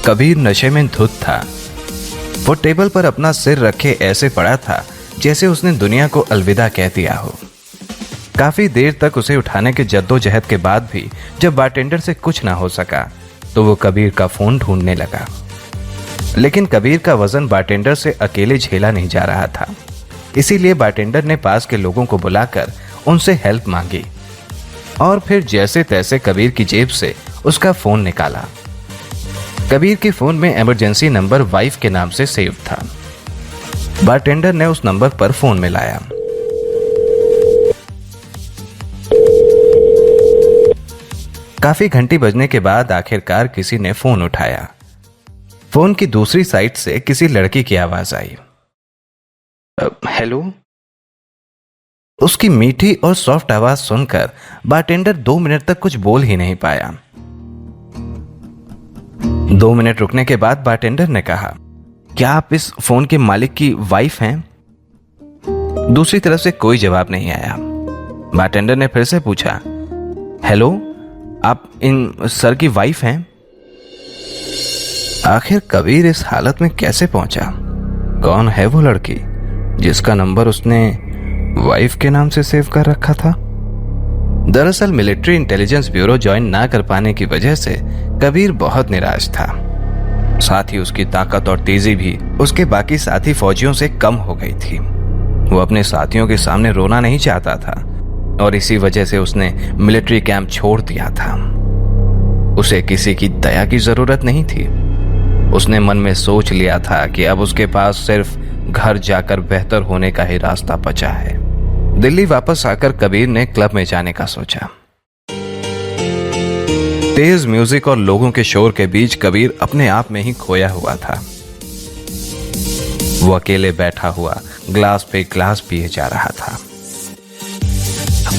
कबीर नशे में धुत था। वो टेबल पर अपना सिर रखे ऐसे पड़ा था जैसे उसने दुनिया को अलविदा कह दिया हो। काफी देर तक उसे उठाने के जद्दोजहद के बाद भी जब बारटेंडर से कुछ ना हो सका तो वो कबीर का फोन ढूंढने लगा। लेकिन कबीर का वजन बारटेंडर से अकेले झेला नहीं जा रहा था। इसीलिए बारटेंडर ने पास के लोगों को बुलाकर उनसे हेल्प मांगी और फिर जैसे तैसे कबीर की जेब से उसका फोन निकाला। कबीर के फोन में इमरजेंसी नंबर वाइफ के नाम से सेव था। बारटेंडर ने उस नंबर पर फोन मिलाया। काफी घंटी बजने के बाद आखिरकार किसी ने फोन उठाया। फोन की दूसरी साइड से किसी लड़की की आवाज आई। हेलो। उसकी मीठी और सॉफ्ट आवाज सुनकर बारटेंडर 2 मिनट तक कुछ बोल ही नहीं पाया। 2 मिनट रुकने के बाद बारटेंडर ने कहा, क्या आप इस फोन के मालिक की वाइफ हैं? दूसरी तरफ से कोई जवाब नहीं आया। बारटेंडर ने फिर से पूछा, हेलो, आप इन सर की वाइफ हैं? आखिर कबीर इस हालत में कैसे पहुंचा? कौन है वो लड़की जिसका नंबर उसने वाइफ के नाम से सेव कर रखा था? दरअसल मिलिट्री इंटेलिजेंस ब्यूरो ज्वाइन ना कर पाने की वजह से कबीर बहुत निराश था। साथ ही उसकी ताकत और तेजी भी उसके बाकी साथी फौजियों से कम हो गई थी। वो अपने साथियों के सामने रोना नहीं चाहता था और इसी वजह से उसने मिलिट्री कैंप छोड़ दिया था। उसे किसी की दया की जरूरत नहीं थी। उसने मन में सोच लिया था कि अब उसके पास सिर्फ घर जाकर बेहतर होने का ही रास्ता बचा है। दिल्ली वापस आकर कबीर ने क्लब में जाने का सोचा। तेज म्यूजिक और लोगों के शोर के बीच कबीर अपने आप में ही खोया हुआ था। वो अकेले बैठा हुआ ग्लास पे ग्लास पिए जा रहा था।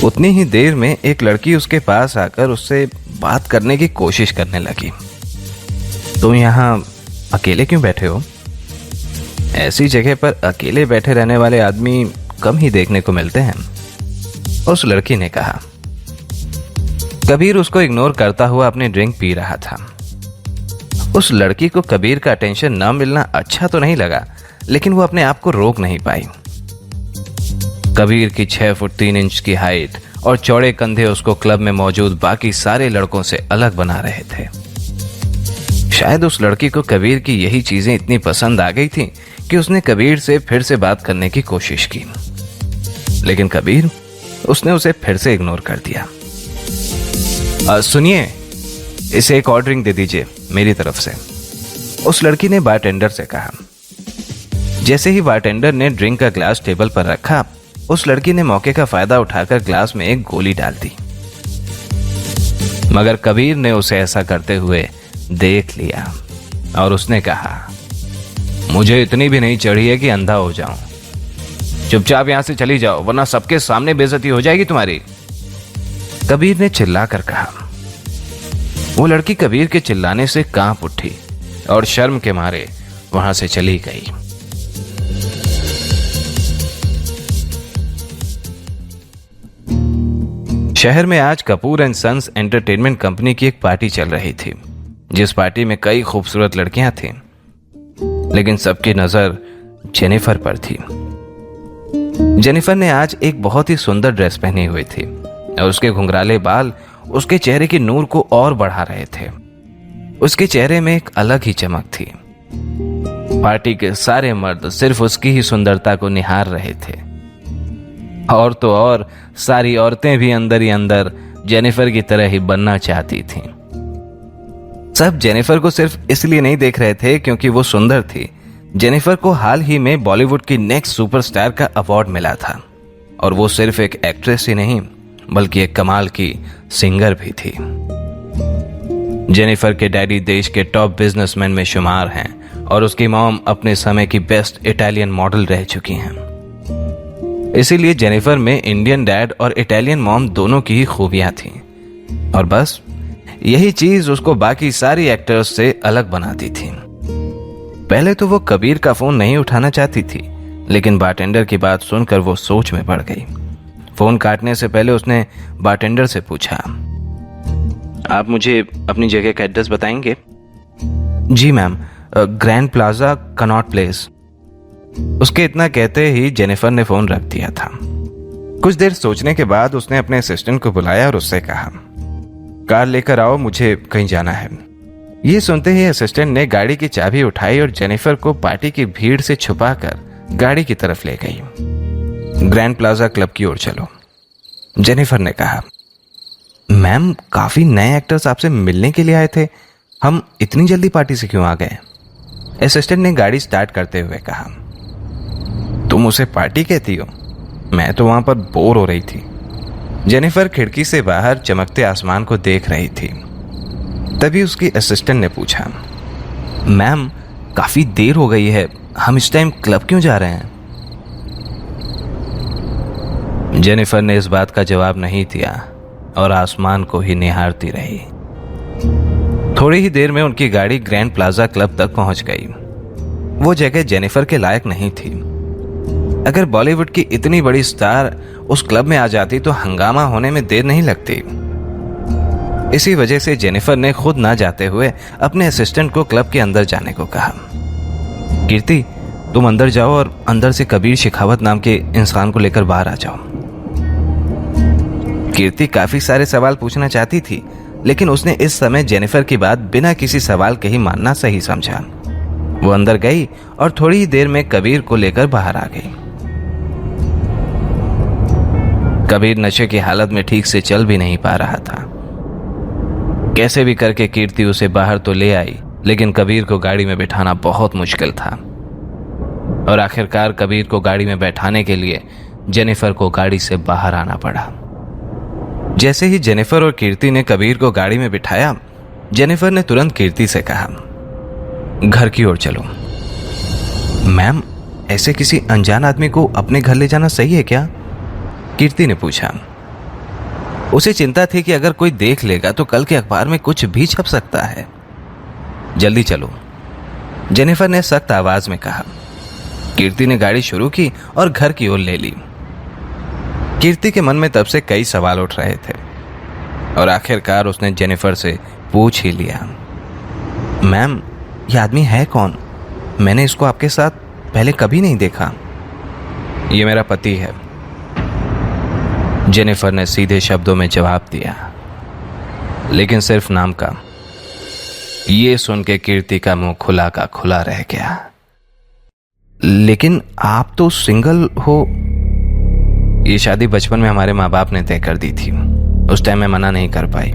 उतनी ही देर में एक लड़की उसके पास आकर उससे बात करने की कोशिश करने लगी। तुम यहां अकेले क्यों बैठे हो? ऐसी जगह पर अकेले बैठे रहने वाले आदमी कम ही देखने को मिलते हैं, उस लड़की ने कहा। कबीर उसको इग्नोर करता हुआ अपनी ड्रिंक पी रहा था। उस लड़की को कबीर का अटेंशन न मिलना अच्छा तो नहीं लगा, लेकिन वो अपने आप को रोक नहीं पाई। कबीर की 6 फुट 3 इंच की हाइट और चौड़े कंधे उसको क्लब में मौजूद बाकी सारे लड़कों से अलग बना रहे थे। शायद उस लड़की को कबीर की यही चीजें इतनी पसंद आ गई थी कि उसने कबीर से फिर से बात करने की कोशिश की, लेकिन कबीर उसने उसे फिर से इग्नोर कर दिया। सुनिए, इसे एक और ड्रिंक दे दीजिए मेरी तरफ से, उस लड़की ने बारटेंडर से कहा। जैसे ही बारटेंडर ने ड्रिंक का ग्लास टेबल पर रखा, उस लड़की ने मौके का फायदा उठाकर ग्लास में एक गोली डाल दी। मगर कबीर ने उसे ऐसा करते हुए देख लिया और उसने कहा, मुझे इतनी भी नहीं चढ़ी है कि अंधा हो जाऊं। चुपचाप यहां से चली जाओ, वरना सबके सामने बेइज्जती हो जाएगी तुम्हारी, कबीर ने चिल्लाकर कहा। वो लड़की कबीर के चिल्लाने से कांप उठी और शर्म के मारे वहां से चली गई। शहर में आज Kapoor and sons entertainment company की एक पार्टी चल रही थी, जिस पार्टी में कई खूबसूरत लड़कियां थीं, लेकिन सबकी नजर जेनिफर पर थी। जेनिफर ने आज एक बहुत ही सुंदर ड्रेस पहनी हुई थी और उसके घुंघराले बाल उसके चेहरे की नूर को और बढ़ा रहे थे। उसके चेहरे में एक अलग ही चमक थी। पार्टी के सारे मर्द सिर्फ उसकी ही सुंदरता को निहार रहे थे, और तो और सारी औरतें भी अंदर ही अंदर जेनिफर की तरह ही बनना चाहती थीं। सब जेनिफर को सिर्फ इसलिए नहीं देख रहे थे क्योंकि वो सुंदर थी। जेनिफर को हाल ही में बॉलीवुड की नेक्स्ट सुपरस्टार का अवार्ड मिला था, और वो सिर्फ एक एक्ट्रेस ही नहीं बल्कि एक कमाल की सिंगर भी थी। जेनिफर के डैडी देश के टॉप बिजनेसमैन में शुमार हैं और उसकी मॉम अपने समय की बेस्ट इटालियन मॉडल रह चुकी हैं। इसीलिए जेनिफर में इंडियन डैड और इटालियन मॉम दोनों की ही खूबियां थीं, और बस यही चीज उसको बाकी सारी एक्टर्स से अलग बनाती थी। पहले तो वो कबीर का फोन नहीं उठाना चाहती थी, लेकिन बारटेंडर की बात सुनकर वो सोच में पड़ गई। फोन काटने से पहले उसने बारटेंडर से पूछा, आप मुझे अपनी जगह का एड्रेस बताएंगे? जी ma'am, grand plaza Connaught Place. उसके इतना कहते ही जेनिफर ने फोन रख दिया था। कुछ देर सोचने के बाद उसने अपने असिस्टेंट को बुलाया और उससे कहा, कार लेकर आओ, मुझे कहीं जाना है। ये सुनते ही असिस्टेंट ने गाड़ी की चाबी उठाई और जेनिफर को पार्टी की भीड़ से छुपाकर गाड़ी की तरफ ले गई। ग्रैंड प्लाजा क्लब की ओर चलो, जेनिफर ने कहा। मैम, काफी नए एक्टर्स आपसे मिलने के लिए आए थे, हम इतनी जल्दी पार्टी से क्यों आ गए? असिस्टेंट ने गाड़ी स्टार्ट करते हुए कहा। तुम उसे पार्टी कहती हो? मैं तो वहां पर बोर हो रही थी। जेनिफर खिड़की से बाहर चमकते आसमान को देख रही थी। तभी उसकी असिस्टेंट ने पूछा, मैम काफी देर हो गई है, हम इस टाइम क्लब क्यों जा रहे हैं? जेनिफर ने इस बात का जवाब नहीं दिया और आसमान को ही निहारती रही। थोड़ी ही देर में उनकी गाड़ी ग्रैंड प्लाजा क्लब तक पहुंच गई। वो जगह जेनिफर के लायक नहीं थी। अगर बॉलीवुड की इतनी बड़ी स्टार उस क्लब में आ जाती तो हंगामा होने में देर नहीं लगती। इसी वजह से जेनिफर ने खुद ना जाते हुए अपने असिस्टेंट को क्लब के अंदर जाने को कहा। कीर्ति, तुम अंदर जाओ और अंदर से कबीर शेखावत नाम के इंसान को लेकर बाहर आ जाओ। कीर्ति काफी सारे सवाल पूछना चाहती थी, लेकिन उसने इस समय जेनिफर की बात बिना किसी सवाल के ही मानना सही समझा। वो अंदर गई और थोड़ी ही देर में कबीर को लेकर बाहर आ गई। कबीर नशे की हालत में ठीक से चल भी नहीं पा रहा था। कैसे भी करके कीर्ति उसे बाहर तो ले आई, लेकिन कबीर को गाड़ी में बिठाना बहुत मुश्किल था और आखिरकार कबीर को गाड़ी में बैठाने के लिए जेनिफर को गाड़ी से बाहर आना पड़ा। जैसे ही जेनिफर और कीर्ति ने कबीर को गाड़ी में बिठाया, जेनिफर ने तुरंत कीर्ति से कहा, घर की ओर चलो। मैम, ऐसे किसी अनजान आदमी को अपने घर ले जाना सही है क्या? कीर्ति ने पूछा। उसे चिंता थी कि अगर कोई देख लेगा तो कल के अखबार में कुछ भी छप सकता है। जल्दी चलो, जेनिफर ने सख्त आवाज में कहा। कीर्ति ने गाड़ी शुरू की और घर की ओर ले ली। कीर्ति के मन में तब से कई सवाल उठ रहे थे और आखिरकार उसने जेनिफर से पूछ ही लिया, मैम, यह आदमी है कौन? मैंने इसको आपके साथ पहले कभी नहीं देखा। ये मेरा पति है, जेनिफर ने सीधे शब्दों में जवाब दिया, लेकिन सिर्फ नाम का। ये सुन के कीर्ति का मुंह खुला का खुला रह गया। लेकिन आप तो सिंगल हो। ये शादी बचपन में हमारे माँ बाप ने तय कर दी थी। उस टाइम मैं मना नहीं कर पाई।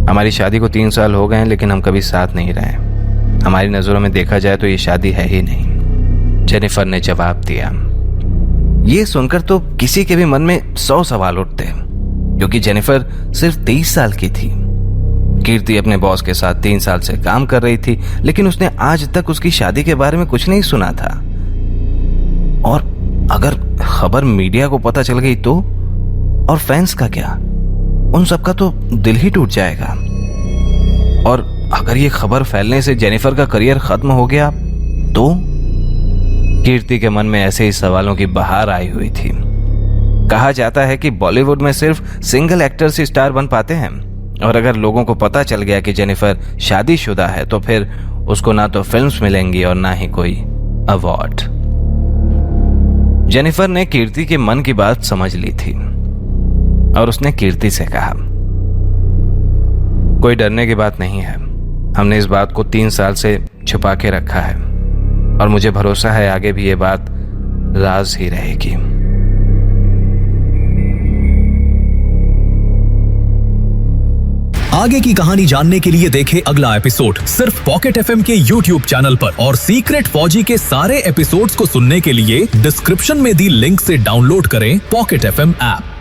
हमारी शादी को 3 साल हो गए हैं, लेकिन हम कभी साथ नहीं रहे। हमारी नजरों में देखा जाए तो ये शादी है ही नहीं, जेनिफर ने जवाब दिया। ये सुनकर तो किसी के भी मन में 100 सवाल उठते, क्योंकि जेनिफर सिर्फ 23 साल की थी। कीर्ति अपने बॉस के साथ 3 साल से काम कर रही थी, लेकिन उसने आज तक उसकी शादी के बारे में कुछ नहीं सुना था। और अगर खबर मीडिया को पता चल गई तो? और फैंस का क्या? उन सबका तो दिल ही टूट जाएगा। और अगर ये खबर फैलने से जेनिफर का करियर खत्म हो गया तो? कीर्ति के मन में ऐसे ही सवालों की बहार आई हुई थी। कहा जाता है कि बॉलीवुड में सिर्फ सिंगल एक्टर्स ही स्टार बन पाते हैं, और अगर लोगों को पता चल गया कि जेनिफर शादीशुदा है तो फिर उसको ना तो फिल्म्स मिलेंगी और ना ही कोई अवार्ड। जेनिफर ने कीर्ति के मन की बात समझ ली थी और उसने कीर्ति से कहा, कोई डरने की बात नहीं है। हमने इस बात को 3 साल से छुपा के रखा है और मुझे भरोसा है आगे भी ये बात राज ही रहेगी। आगे की कहानी जानने के लिए देखें अगला एपिसोड सिर्फ पॉकेट एफएम के YouTube चैनल पर, और सीक्रेट फौजी के सारे एपिसोड्स को सुनने के लिए डिस्क्रिप्शन में दी लिंक से डाउनलोड करें पॉकेट एफएम ऐप।